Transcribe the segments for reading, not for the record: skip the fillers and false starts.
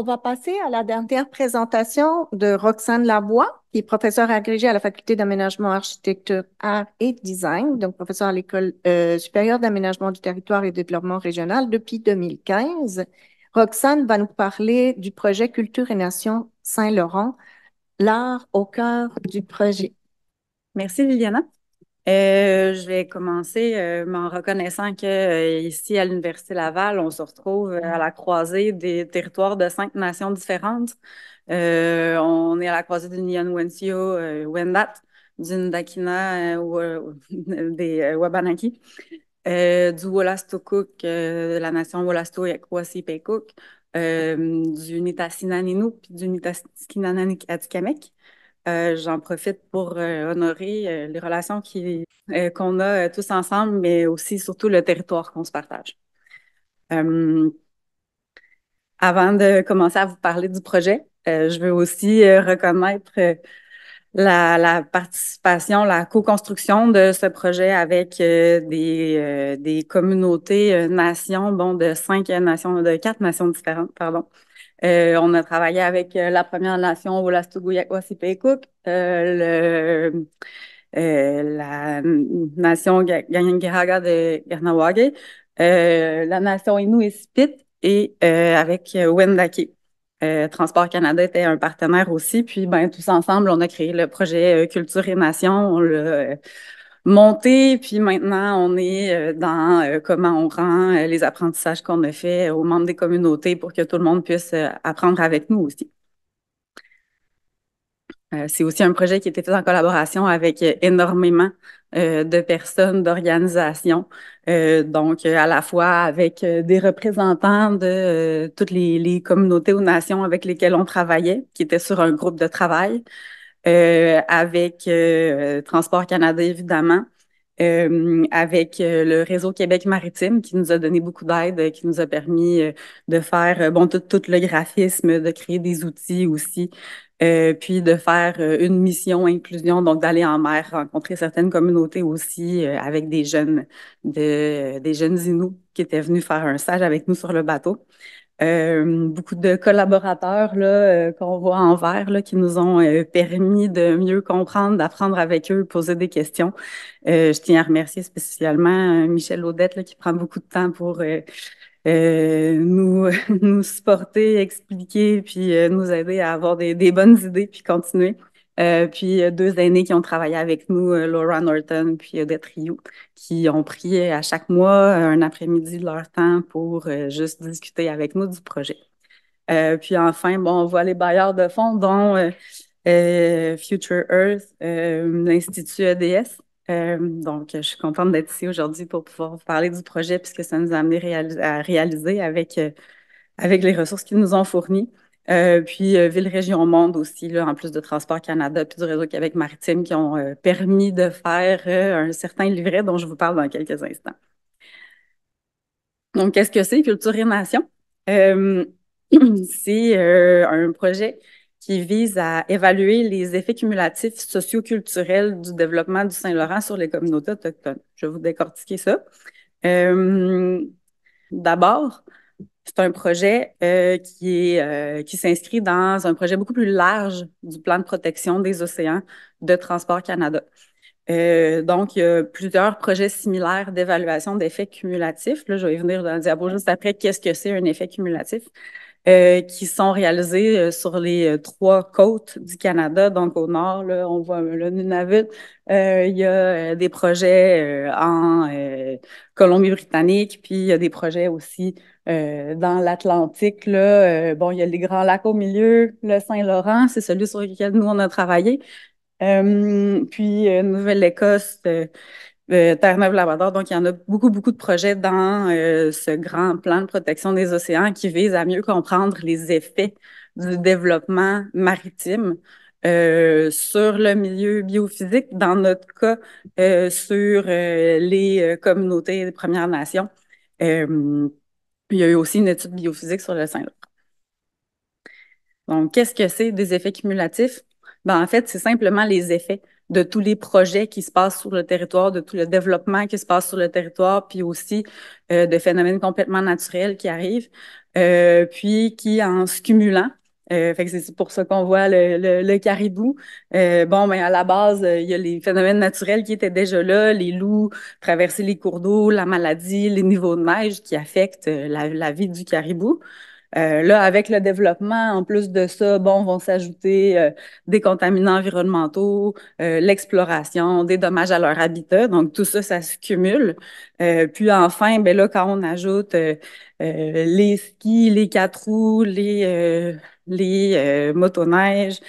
On va passer à la dernière présentation de Roxane Labois, qui est professeure agrégée à la Faculté d'aménagement, architecture, art et design, donc professeure à l'École supérieure d'aménagement du territoire et de développement régional depuis 2015. Roxane va nous parler du projet Culture et Nation Saint-Laurent, l'art au cœur du projet. Merci, Liliana. Je vais commencer en reconnaissant que ici à l'Université Laval, on se retrouve à la croisée des territoires de 5 nations différentes. On est à la croisée du Nianwensio Wendat, du Ndakina des Wabanaki, du Wolastoquk, de la nation Wolasto Yakwasi-Pequot, du Nitasinaninu puis du Nitaskinan Atikamekw. J'en profite pour honorer les relations qu'on a tous ensemble, mais aussi surtout le territoire qu'on se partage. Euh, Avant de commencer à vous parler du projet, je veux aussi reconnaître la participation, la co-construction de ce projet avec des communautés, nations, bon, de 5 nations, de 4 nations différentes, pardon. On a travaillé avec la Première Nation Wolastoqiyik-Wassipekuk, la nation Gangaraga de Ganawage, la nation Innu et Spit et avec Wendake. Transport Canada était un partenaire aussi. Puis, ben, tous ensemble, on a créé le projet Culture et Nation. On l'a monté. Puis maintenant, on est dans comment on rend les apprentissages qu'on a fait aux membres des communautés pour que tout le monde puisse apprendre avec nous aussi. C'est aussi un projet qui a été fait en collaboration avec énormément de personnes, d'organisations, donc à la fois avec des représentants de toutes les communautés ou nations avec lesquelles on travaillait, qui étaient sur un groupe de travail, avec Transport Canada évidemment, avec le réseau Québec Maritime qui nous a donné beaucoup d'aide, qui nous a permis de faire bon tout le graphisme, de créer des outils aussi, puis de faire une mission inclusion, donc d'aller en mer, rencontrer certaines communautés aussi avec des jeunes Inuits qui étaient venus faire un stage avec nous sur le bateau. Beaucoup de collaborateurs là, qu'on voit en vert là, qui nous ont permis de mieux comprendre, d'apprendre avec eux, poser des questions. Je tiens à remercier spécialement Michel Audette là, qui prend beaucoup de temps pour nous, nous supporter, expliquer, puis nous aider à avoir des bonnes idées, puis continuer. Puis 2 aînés qui ont travaillé avec nous, Laura Norton puis Odette Rioux, qui ont pris à chaque mois un après-midi de leur temps pour juste discuter avec nous du projet. Puis enfin, bon, on voit les bailleurs de fonds, dont Future Earth, l'Institut EDS. Donc, je suis contente d'être ici aujourd'hui pour pouvoir vous parler du projet puisque ça nous a amené à réaliser avec les ressources qu'ils nous ont fournies. Puis Ville Région Monde aussi, là, en plus de Transport Canada puis du Réseau Québec Maritime qui ont permis de faire un certain livret dont je vous parle dans quelques instants. Donc, qu'est-ce que c'est Culture et Nation? Euh, c'est un projet qui vise à évaluer les effets cumulatifs socioculturels du développement du Saint-Laurent sur les communautés autochtones. Je vais vous décortiquer ça. Euh, D'abord, c'est un projet qui s'inscrit dans un projet beaucoup plus large du plan de protection des océans de Transport Canada. Donc, il y a plusieurs projets similaires d'évaluation d'effets cumulatifs. Là, je vais y venir dans le diapo juste après. Qu'est-ce que c'est un effet cumulatif? Qui sont réalisés sur les 3 côtes du Canada. Donc, au nord, là, on voit le Nunavut. Il y a des projets en Colombie-Britannique, puis il y a des projets aussi dans l'Atlantique. Là, bon, il y a les Grands Lacs au milieu, le Saint-Laurent, c'est celui sur lequel nous, on a travaillé. Puis Nouvelle-Écosse, Terre-Neuve-Labrador. Donc, il y en a beaucoup, beaucoup de projets dans ce grand plan de protection des océans qui vise à mieux comprendre les effets du développement maritime sur le milieu biophysique, dans notre cas, sur les communautés des Premières Nations. Euh, il y a eu aussi une étude biophysique sur le Saint-Laurent. Donc, qu'est-ce que c'est des effets cumulatifs? Ben, en fait, c'est simplement les effets de tous les projets qui se passent sur le territoire, de tout le développement qui se passe sur le territoire, puis aussi de phénomènes complètement naturels qui arrivent. puis qui, en se cumulant, fait que c'est pour ça qu'on voit le caribou. Bon, ben à la base, il y a les phénomènes naturels qui étaient déjà là, les loups, traverser les cours d'eau, la maladie, les niveaux de neige qui affectent la vie du caribou. Là, avec le développement, en plus de ça, bon, vont s'ajouter des contaminants environnementaux, l'exploration, des dommages à leur habitat. Donc, tout ça, ça se cumule. Puis enfin, ben là, quand on ajoute les skis, les quatre roues, les motoneiges,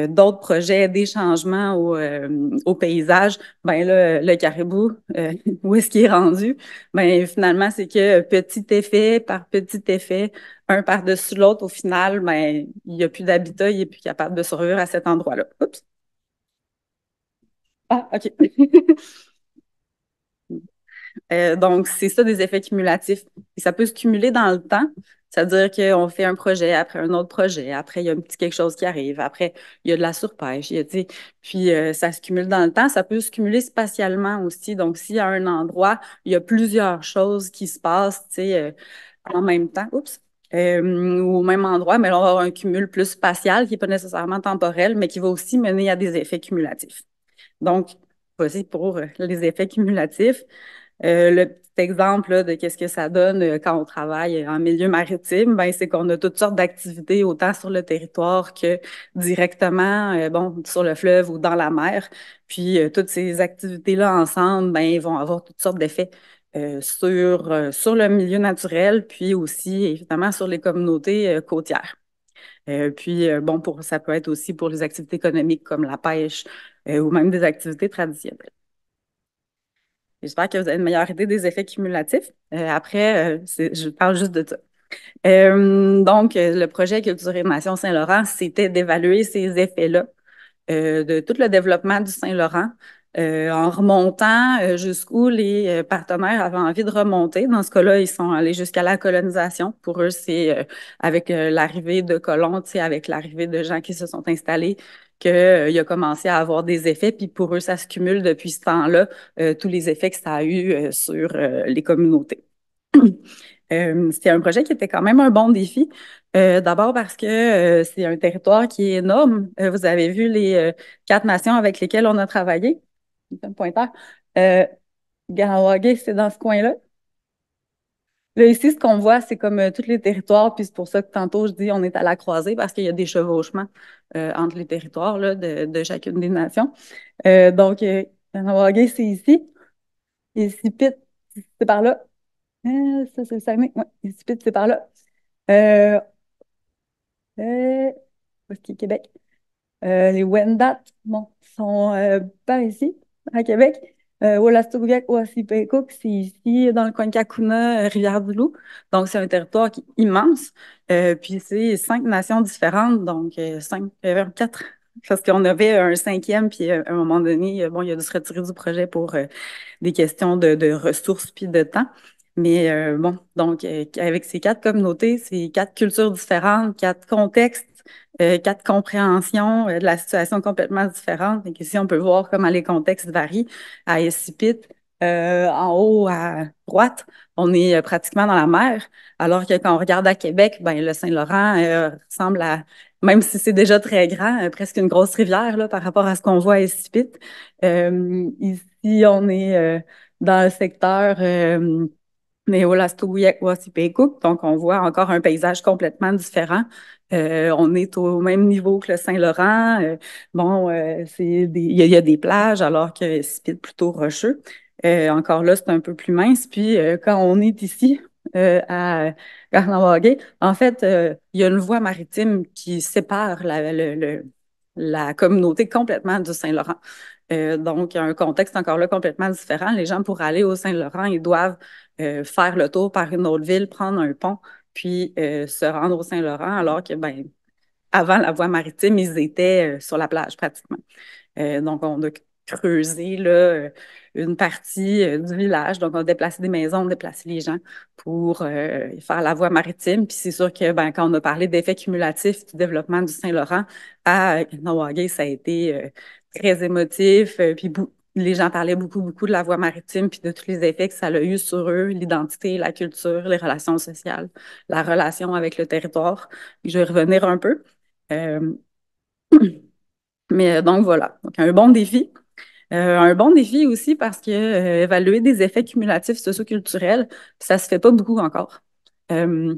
d'autres projets, des changements au paysage, ben là, le caribou, où est-ce qu'il est rendu? Ben finalement, c'est que petit effet par petit effet, un par-dessus l'autre, au final, ben, il n'y a plus d'habitat, il n'est plus capable de survivre à cet endroit-là. Oups. Ah, OK. Donc, c'est ça des effets cumulatifs. Et ça peut se cumuler dans le temps, c'est-à-dire qu'on fait un projet après un autre projet, après il y a un petit quelque chose qui arrive, après il y a de la surpêche, tu sais, puis ça se cumule dans le temps. Ça peut se cumuler spatialement aussi. Donc, s'il y a un endroit, il y a plusieurs choses qui se passent, tu sais, en même temps, oups, ou au même endroit, mais là, on va avoir un cumul plus spatial qui n'est pas nécessairement temporel, mais qui va aussi mener à des effets cumulatifs. Donc, voici pour les effets cumulatifs. Le petit exemple là, de qu'est-ce que ça donne quand on travaille en milieu maritime, ben, c'est qu'on a toutes sortes d'activités, autant sur le territoire que directement bon, sur le fleuve ou dans la mer. Puis toutes ces activités-là ensemble, ben, ils vont avoir toutes sortes d'effets sur le milieu naturel, puis aussi évidemment sur les communautés côtières. Puis bon, ça peut être aussi pour les activités économiques comme la pêche ou même des activités traditionnelles. J'espère que vous avez une meilleure idée des effets cumulatifs. Après, je parle juste de ça. Donc, le projet Culture et Nation Saint-Laurent, c'était d'évaluer ces effets-là de tout le développement du Saint-Laurent en remontant jusqu'où les partenaires avaient envie de remonter. Dans ce cas-là, ils sont allés jusqu'à la colonisation. Pour eux, c'est avec l'arrivée de colons, avec l'arrivée de gens qui se sont installés, qu'il a commencé à avoir des effets. Puis pour eux, ça se cumule depuis ce temps-là, tous les effets que ça a eu sur les communautés. C'était un projet qui était quand même un bon défi. D'abord parce que c'est un territoire qui est énorme. Vous avez vu les 4 nations avec lesquelles on a travaillé. C'est un pointeur. Euh, Ganawagé, c'est dans ce coin-là. Là, ici, ce qu'on voit, c'est comme tous les territoires, puis c'est pour ça que tantôt, je dis on est à la croisée parce qu'il y a des chevauchements entre les territoires là, de chacune des nations. Donc, Ganawagé, c'est ici. Et Sipit, c'est par là. Ça, c'est le Saguenay. Ouais, et Sipit, c'est par là. Euh, où est-ce qu'il est Québec? Les Wendat, bon, sont par ici, à Québec. Wolastoqiyik, Ouasipekuk, c'est ici, dans le coin de Kakuna, Rivière-du-Loup. Donc, c'est un territoire qui est immense. Puis, c'est 5 nations différentes, donc quatre. Parce qu'on avait un cinquième, puis à un moment donné, bon, il a dû se retirer du projet pour des questions de ressources puis de temps. Mais bon, donc, avec ces 4 communautés, ces 4 cultures différentes, 4 contextes, 4 compréhensions de la situation complètement différente. Et ici, on peut voir comment les contextes varient. À Escipit, en haut à droite, on est pratiquement dans la mer, alors que quand on regarde à Québec, ben, le Saint-Laurent ressemble à, même si c'est déjà très grand, presque une grosse rivière là, par rapport à ce qu'on voit à Escipit. Ici, on est dans le secteur Néolastowiak-Wassipekuk, donc on voit encore un paysage complètement différent. On est au même niveau que le Saint-Laurent. Bon, il y a des plages alors que c'est plutôt rocheux. Encore là, c'est un peu plus mince. Puis quand on est ici à Kahnawake, en fait, il y a une voie maritime qui sépare la communauté complètement du Saint-Laurent. Donc, il y a un contexte encore là complètement différent. Les gens, pour aller au Saint-Laurent, ils doivent faire le tour par une autre ville, prendre un pont, puis se rendre au Saint-Laurent, alors que, ben, avant la voie maritime, ils étaient sur la plage pratiquement. Donc, on a creusé là, une partie du village. Donc, on a déplacé des maisons, on a déplacé les gens pour faire la voie maritime. Puis c'est sûr que ben, quand on a parlé d'effets cumulatifs du développement du Saint-Laurent à Kahnawake, ça a été très émotif. Puis les gens parlaient beaucoup, beaucoup de la voie maritime puis de tous les effets que ça a eu sur eux, l'identité, la culture, les relations sociales, la relation avec le territoire. Je vais revenir un peu. Euh, mais donc voilà, donc un bon défi. Un bon défi aussi parce que évaluer des effets cumulatifs socioculturels, ça se fait pas beaucoup encore. Euh,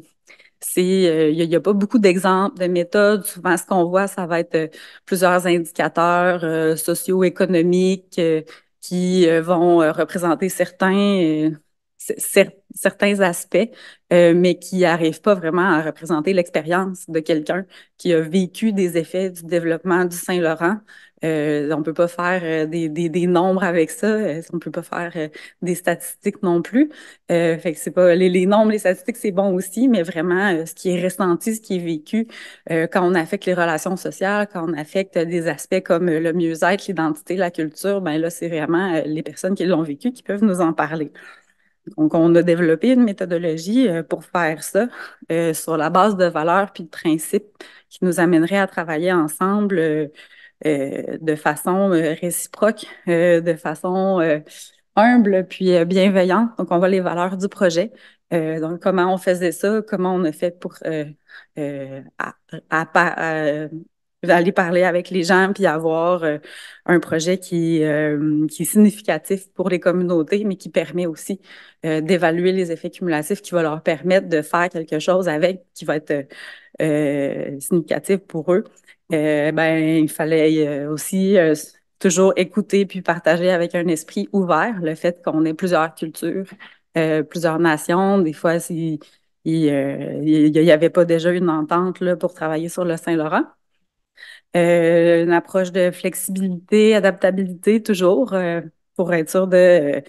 il y a pas beaucoup d'exemples, de méthodes. Souvent, ce qu'on voit, ça va être plusieurs indicateurs socio-économiques qui vont représenter certains aspects, mais qui n'arrivent pas vraiment à représenter l'expérience de quelqu'un qui a vécu des effets du développement du Saint-Laurent. On ne peut pas faire des nombres avec ça, on ne peut pas faire des statistiques non plus. Fait que c'est pas les nombres, les statistiques, c'est bon aussi, mais vraiment ce qui est ressenti, ce qui est vécu quand on affecte les relations sociales, quand on affecte des aspects comme le mieux-être, l'identité, la culture, ben là, c'est vraiment les personnes qui l'ont vécu qui peuvent nous en parler. Donc, on a développé une méthodologie pour faire ça sur la base de valeurs puis de principes qui nous amèneraient à travailler ensemble de façon réciproque, de façon humble puis bienveillante. Donc, on voit les valeurs du projet. Donc, comment on faisait ça, comment on a fait pour à, à aller parler avec les gens puis avoir un projet qui est significatif pour les communautés, mais qui permet aussi d'évaluer les effets cumulatifs qui va leur permettre de faire quelque chose avec qui va être significatif pour eux. Ben, il fallait aussi toujours écouter puis partager avec un esprit ouvert le fait qu'on ait plusieurs cultures, plusieurs nations. Des fois, il y avait pas déjà une entente là, pour travailler sur le Saint-Laurent. Une approche de flexibilité, adaptabilité toujours pour être sûr de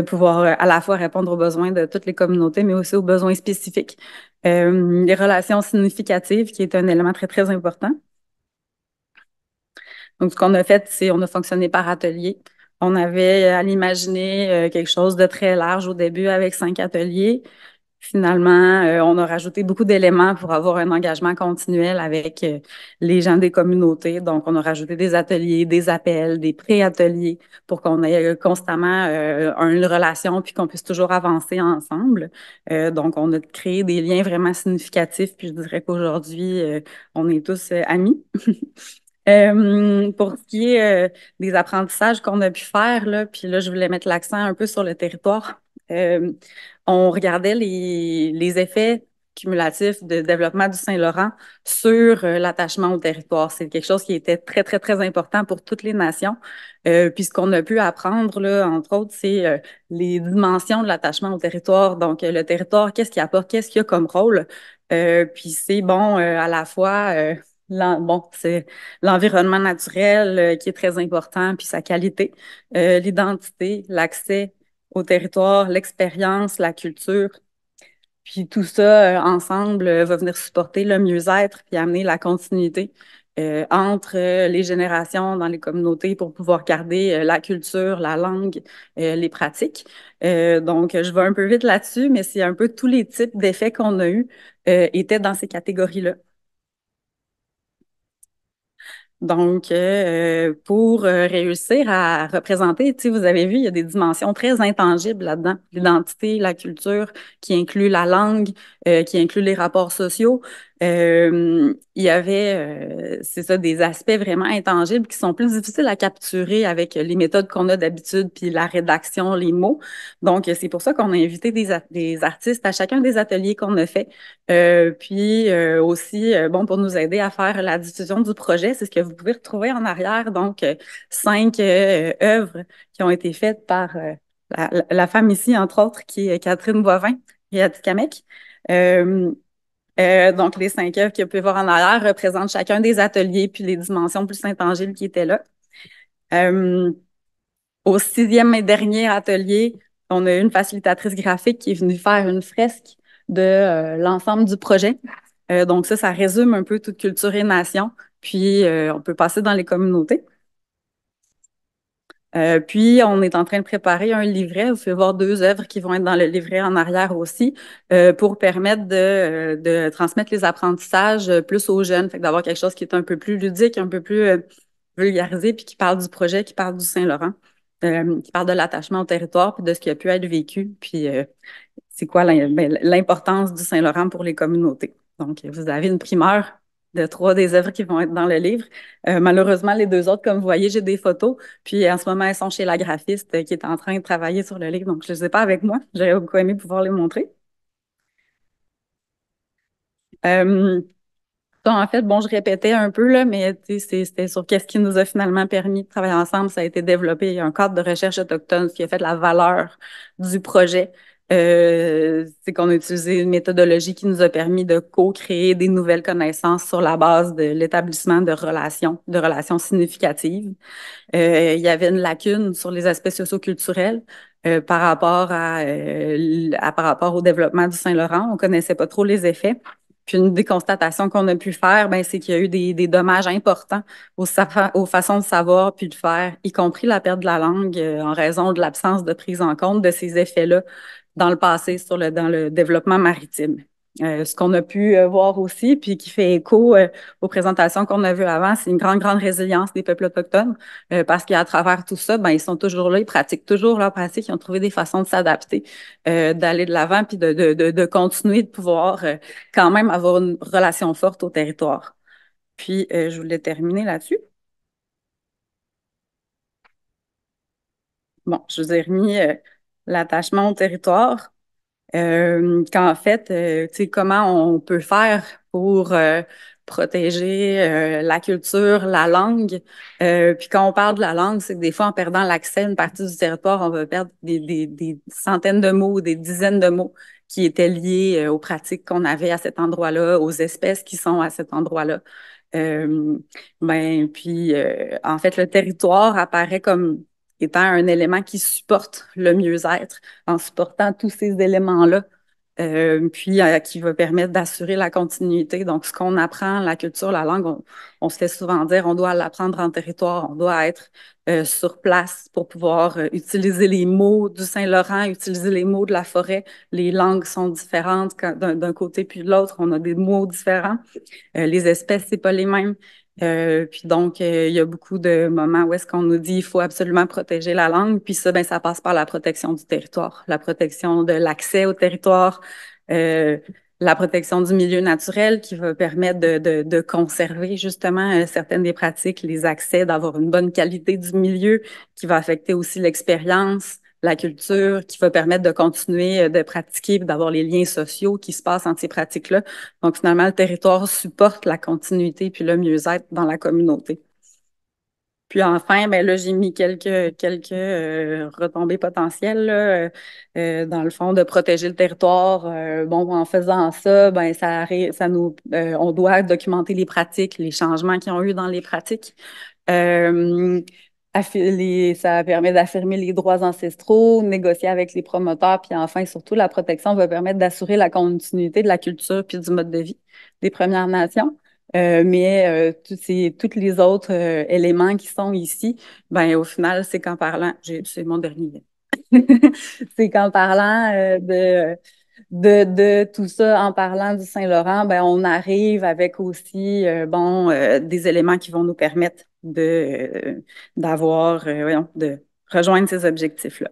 pouvoir à la fois répondre aux besoins de toutes les communautés, mais aussi aux besoins spécifiques. Les relations significatives, qui est un élément très, très important. Donc, ce qu'on a fait, c'est on a fonctionné par atelier. On avait à l'imaginer quelque chose de très large au début avec 5 ateliers. Finalement, on a rajouté beaucoup d'éléments pour avoir un engagement continuel avec les gens des communautés. Donc, on a rajouté des ateliers, des appels, des pré-ateliers pour qu'on ait constamment une relation puis qu'on puisse toujours avancer ensemble. Donc, on a créé des liens vraiment significatifs. Puis, je dirais qu'aujourd'hui, on est tous amis. Pour ce qui est des apprentissages qu'on a pu faire, là, puis là, je voulais mettre l'accent un peu sur le territoire. Euh, on regardait les effets cumulatifs de développement du Saint-Laurent sur l'attachement au territoire. C'est quelque chose qui était très, très, très important pour toutes les nations. Puis ce qu'on a pu apprendre, là, entre autres, c'est les dimensions de l'attachement au territoire. Donc, le territoire, qu'est-ce qu'il apporte, qu'est-ce qu'il y a comme rôle? Puis c'est bon à la fois bon, c'est l'environnement naturel qui est très important, puis sa qualité, l'identité, l'accès au territoire, l'expérience, la culture. Puis tout ça ensemble va venir supporter le mieux-être puis amener la continuité entre les générations dans les communautés pour pouvoir garder la culture, la langue, les pratiques. Donc, je vais un peu vite là-dessus, mais c'est un peu tous les types d'effets qu'on a eus étaient dans ces catégories-là. Donc, pour réussir à représenter, tu sais, vous avez vu, il y a des dimensions très intangibles là-dedans. L'identité, la culture, qui inclut la langue, qui inclut les rapports sociaux. Il y avait, c'est ça, des aspects vraiment intangibles qui sont plus difficiles à capturer avec les méthodes qu'on a d'habitude, puis la rédaction, les mots. Donc, c'est pour ça qu'on a invité des artistes à chacun des ateliers qu'on a fait. Puis aussi, bon, pour nous aider à faire la diffusion du projet, c'est ce que vous pouvez retrouver en arrière. Donc, 5 œuvres qui ont été faites par la femme ici, entre autres, qui est Catherine Boivin et Atikamek. Donc, les 5 œuvres que vous pouvez voir en arrière représentent chacun des ateliers puis les dimensions plus intangibles qui étaient là. Au 6e et dernier atelier, on a eu une facilitatrice graphique qui est venue faire une fresque de l'ensemble du projet. Donc ça résume un peu toute culture et nation. Puis on peut passer dans les communautés. Puis, on est en train de préparer un livret. Vous pouvez voir 2 œuvres qui vont être dans le livret en arrière aussi pour permettre de transmettre les apprentissages plus aux jeunes. Fait que d'avoir quelque chose qui est un peu plus ludique, un peu plus vulgarisé, puis qui parle du projet, qui parle du Saint-Laurent. qui parle de l'attachement au territoire puis de ce qui a pu être vécu, puis c'est quoi l'importance du Saint-Laurent pour les communautés. Donc, vous avez une primeur de 3 des œuvres qui vont être dans le livre. Malheureusement, les 2 autres, comme vous voyez, j'ai des photos. Puis en ce moment, elles sont chez la graphiste qui est en train de travailler sur le livre. Donc, je ne les ai pas avec moi. J'aurais beaucoup aimé pouvoir les montrer. Euh, Ça, en fait, bon, je répétais un peu, là, mais c'était sur qu'est-ce qui nous a finalement permis de travailler ensemble. Ça a été développé. Il y a un cadre de recherche autochtone, ce qui a fait la valeur du projet. C'est qu'on a utilisé une méthodologie qui nous a permis de co-créer des nouvelles connaissances sur la base de l'établissement de relations significatives. Il y avait une lacune sur les aspects socioculturels par rapport au développement du Saint-Laurent. On connaissait pas trop les effets. Puis une des constatations qu'on a pu faire, ben, c'est qu'il y a eu des dommages importants aux façons de savoir puis de faire, y compris la perte de la langue en raison de l'absence de prise en compte de ces effets-là dans le passé dans le développement maritime. Ce qu'on a pu voir aussi, puis qui fait écho aux présentations qu'on a vues avant, c'est une grande, grande résilience des peuples autochtones, parce qu'à travers tout ça, ben, ils sont toujours là, ils pratiquent toujours leur pratique, ils ont trouvé des façons de s'adapter, d'aller de l'avant, puis de continuer de pouvoir quand même avoir une relation forte au territoire. Puis, je voulais terminer là-dessus. Bon, je vous ai remis l'attachement au territoire. Qu'en fait, tu sais, comment on peut faire pour protéger la culture, la langue. Puis quand on parle de la langue, c'est que des fois, en perdant l'accès à une partie du territoire, on va perdre des centaines de mots, des dizaines de mots qui étaient liés aux pratiques qu'on avait à cet endroit-là, aux espèces qui sont à cet endroit-là. Euh, en fait, le territoire apparaît comme étant un élément qui supporte le mieux-être en supportant tous ces éléments-là, qui va permettre d'assurer la continuité. Donc, ce qu'on apprend, la culture, la langue, on se fait souvent dire, on doit l'apprendre en territoire, on doit être sur place pour pouvoir utiliser les mots du Saint-Laurent, utiliser les mots de la forêt. Les langues sont différentes d'un côté puis de l'autre, on a des mots différents. Les espèces, c'est pas les mêmes. Puis donc, il y a beaucoup de moments où est-ce qu'on nous dit il faut absolument protéger la langue. Puis ça, ben, ça passe par la protection du territoire, la protection de l'accès au territoire, euh, la protection du milieu naturel qui va permettre de conserver justement certaines des pratiques, les accès, d'avoir une bonne qualité du milieu qui va affecter aussi l'expérience, la culture, qui va permettre de continuer de pratiquer, d'avoir les liens sociaux qui se passent entre ces pratiques-là. Donc, finalement, le territoire supporte la continuité puis le mieux-être dans la communauté. Puis enfin, ben là, j'ai mis quelques retombées potentielles là, dans le fond de protéger le territoire. Bon, en faisant ça, ben on doit documenter les pratiques, les changements qu'ils ont eu dans les pratiques. Euh, Ça permet d'affirmer les droits ancestraux, négocier avec les promoteurs, puis enfin, surtout, la protection va permettre d'assurer la continuité de la culture puis du mode de vie des Premières Nations. Tous les autres éléments qui sont ici, ben au final, c'est qu'en parlant, c'est mon dernier. C'est qu'en parlant de tout ça, en parlant du Saint-Laurent, ben on arrive avec aussi des éléments qui vont nous permettre de rejoindre ces objectifs-là.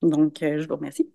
Donc, je vous remercie.